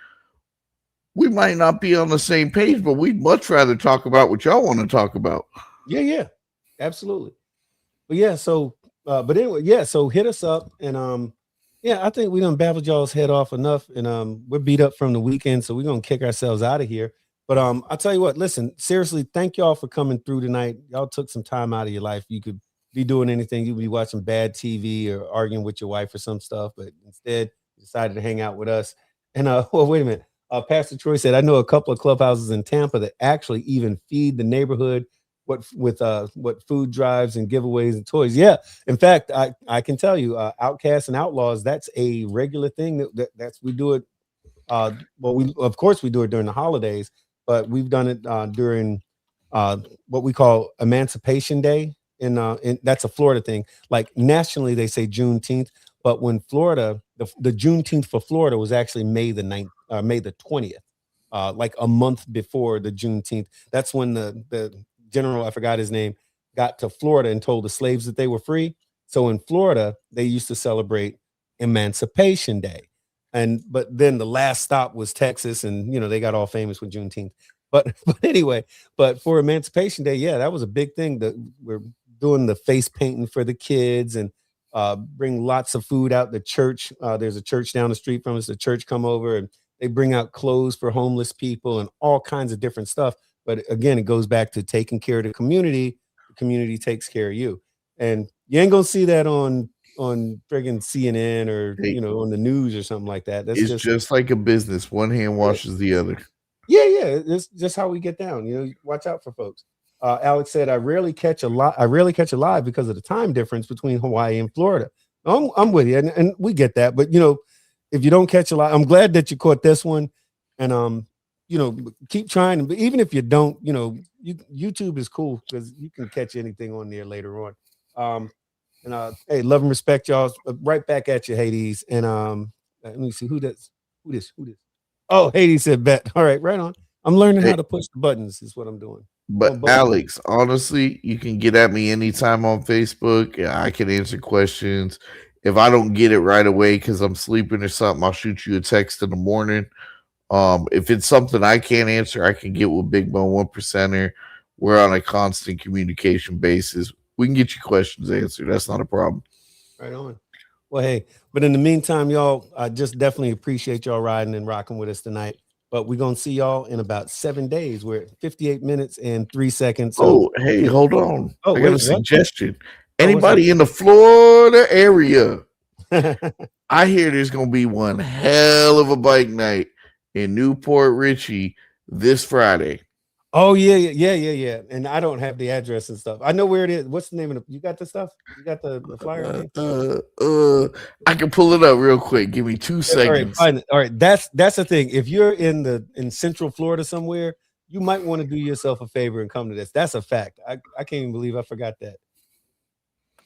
we might not be on the same page, but we'd much rather talk about what y'all want to talk about. Yeah, absolutely. But yeah, so but anyway, so hit us up, and I think we done babbled y'all's head off enough, and we're beat up from the weekend, so we're gonna kick ourselves out of here. But I'll tell you what, listen, seriously, thank y'all for coming through tonight. Y'all took some time out of your life. You could be doing anything. You could be watching bad TV or arguing with your wife or some stuff, but instead you decided to hang out with us. And well, wait a minute. Pastor Troy said, I know a couple of clubhouses in Tampa that actually even feed the neighborhood with food drives and giveaways and toys. Yeah, in fact, I can tell you, Outcasts and Outlaws, that's a regular thing. That's we do it. Well, of course we do it during the holidays, but we've done it during what we call Emancipation Day. And that's a Florida thing. Like nationally, they say Juneteenth, but when Florida, the Juneteenth for Florida was actually May the 20th. like a month before the Juneteenth. That's when the general, I forgot his name, got to Florida and told the slaves that they were free. So in Florida, they used to celebrate Emancipation Day. But then the last stop was Texas, and they got all famous with Juneteenth. But anyway, but for Emancipation Day, yeah, that was a big thing. That we're doing the face painting for the kids and bring lots of food out. The church, there's a church down the street from us. The church come over and they bring out clothes for homeless people and all kinds of different stuff. But again, it goes back to taking care of the community. The community takes care of you, and you ain't gonna see that on friggin' CNN or on the news or something like that. That's just like a business. One hand washes the other. Yeah, it's just how we get down. Watch out for folks. Alex said, I rarely catch a live because of the time difference between Hawaii and Florida. I'm with you, and we get that. But if you don't catch a live, I'm glad that you caught this one, and keep trying. But even if you don't, YouTube is cool because you can catch anything on there later on. Hey, love and respect, y'all. Right back at you, Hades. And let me see who this. Oh, Hades said bet. All right, right on. I'm learning how to push the buttons. Is what I'm doing. But Alex, honestly, you can get at me anytime on Facebook. I can answer questions. If I don't get it right away because I'm sleeping or something, I'll shoot you a text in the morning. If it's something I can't answer, I can get with Big Bone 1%er. We're on a constant communication basis. We can get you questions answered. That's not a problem. Right on. Well, hey, but in the meantime, y'all, I just definitely appreciate y'all riding and rocking with us tonight. But we're going to see y'all in about 7 days. We're at 58 minutes and 3 seconds. So, hey, hold on. I got a suggestion. Anybody in the Florida area? I hear there's going to be one hell of a bike night in Newport Richey this Friday. Oh, yeah. And I don't have the address and stuff. I know where it is. What's the name of you got the stuff? You got the flyer? I can pull it up real quick. Give me 2 seconds. All right. That's the thing. If you're in Central Florida somewhere, you might want to do yourself a favor and come to this. That's a fact. I can't even believe I forgot that.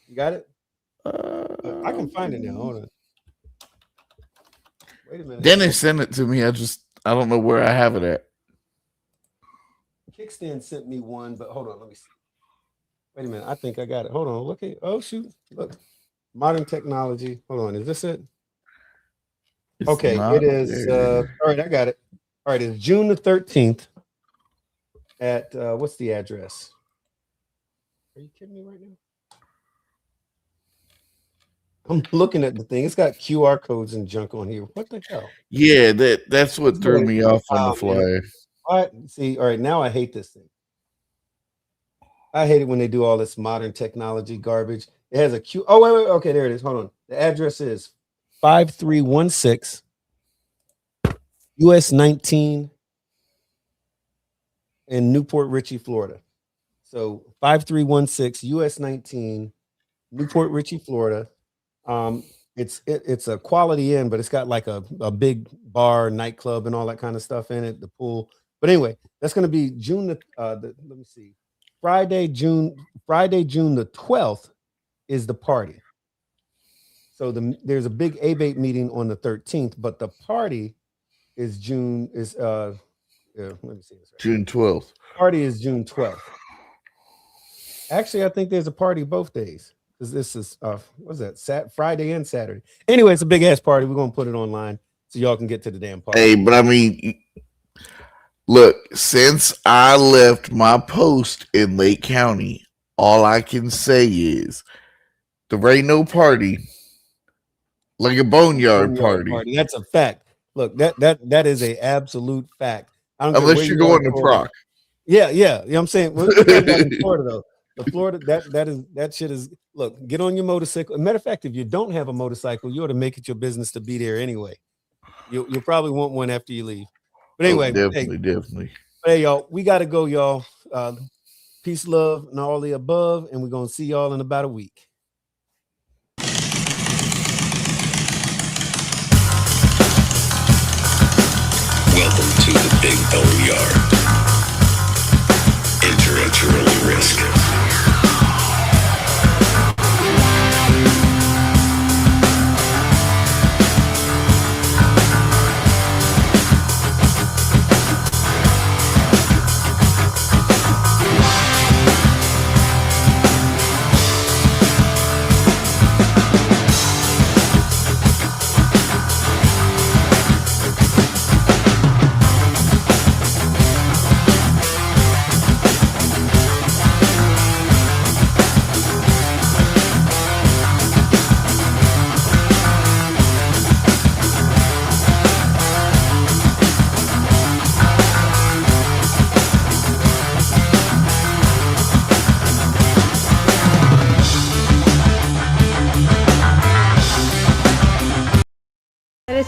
You got it? I can find it now. Hold on. Wait a minute. Dennis sent it to me. I don't know where I have it at. Kickstand sent me one, but hold on, let me see. Wait a minute, I think I got it. Hold on, look at look. Modern technology. Hold on, is this it? Okay, it is all right, I got it. All right, it's June the 13th at what's the address? Are you kidding me right now? I'm looking at the thing. It's got QR codes and junk on here. What the hell? Yeah, that's what threw me off on the flyer. All right, see, all right, now I hate this thing. I hate it when they do all this modern technology garbage. It has a Q. Oh, wait. Okay, there it is. Hold on. The address is 5316 US 19 in Newport Richey, Florida. So 5316 US 19, Newport Richey, Florida. It's a Quality Inn, but it's got like a big bar, nightclub, and all that kind of stuff in it. The pool. But anyway, that's going to be June. Let me see. Friday, June the 12th is the party. So there's a big ABATE meeting on the 13th, but the party is let me see this. Right. June 12th. Party is June 12th. Actually, I think there's a party both days. This is what's that? Friday and Saturday. Anyway, it's a big ass party. We're gonna put it online so y'all can get to the damn party. Hey, but I mean, look, since I left my post in Lake County, all I can say is there ain't no party like a boneyard party. That's a fact. Look, that is a absolute fact. Unless you're going to Proc. Yeah. You know what I'm saying? We're in Florida though. The Florida, that shit is, look, get on your motorcycle. Matter of fact, if you don't have a motorcycle, you ought to make it your business to be there anyway. You'll probably want one after you leave. But anyway, definitely. Hey, y'all, we got to go, y'all. Peace, love, and all the above. And we're going to see y'all in about a week. Welcome to the Big BoneYard. Enter at your own risk.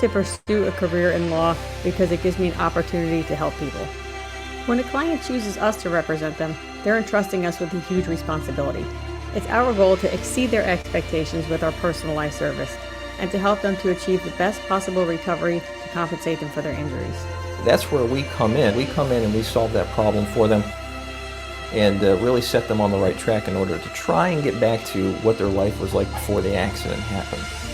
to pursue a career in law because it gives me an opportunity to help people. When a client chooses us to represent them, they're entrusting us with a huge responsibility. It's our goal to exceed their expectations with our personalized service and to help them to achieve the best possible recovery to compensate them for their injuries. That's where we come in. We come in and we solve that problem for them and really set them on the right track in order to try and get back to what their life was like before the accident happened.